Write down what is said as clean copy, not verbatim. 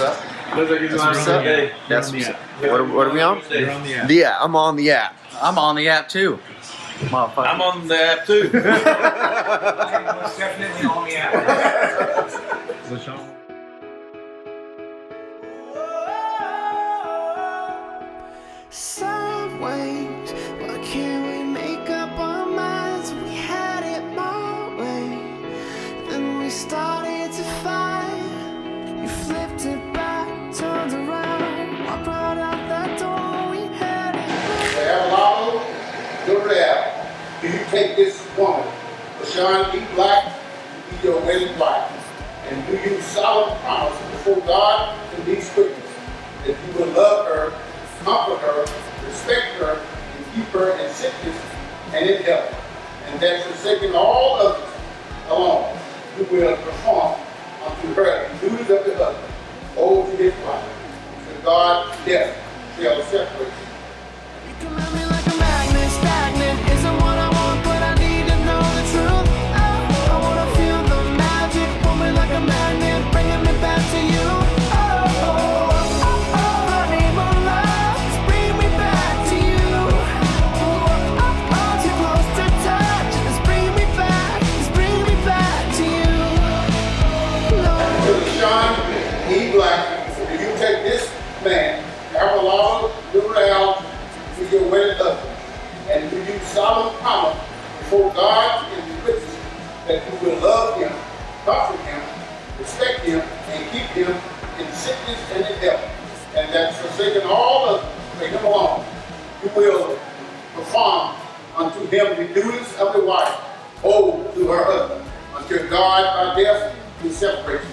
up. Looks like he's That's on what's the up. game. That's what's up. What are we on? You're on the app. Yeah, I'm on the app. I'm on the app too. Motherfucker. I'm on the app too. I'm most definitely on the app. Lashawn. Sideways, why can't we make up our minds? We had it my way, then we started to fight. You flipped it back, turned around, walked right out that door. We had it. Alamo, Durrell, do you take this woman, Lashawn E. Black, to be your wedding wife? And do you solemnly promise before God and these witnesses that you will love her, comfort her, respect her, and keep her in sickness and in health, and that forsaking all others alone, you will perform unto her the duties of the husband, owed to his wife, until God death shall separate you. You come at me like a magnet, stagnant isn't what I want, but I need to know the truth. Oh, I wanna feel the magic, pull me like a magnet, bringing me back to you. Oh, I need more love, just bring me back to you. Too close to touch, just bring me back to you. Brother Sean E. Black, if you take this man, Alamo Durrell, to be your wedded husband, and do you solemnly promise before God and the witnesses that you will love him, comfort him, respect him, and keep him in sickness and in health, and that forsaking all others for him alone, you will perform unto him the duties of the wife owed to her husband, until God by death will separate you.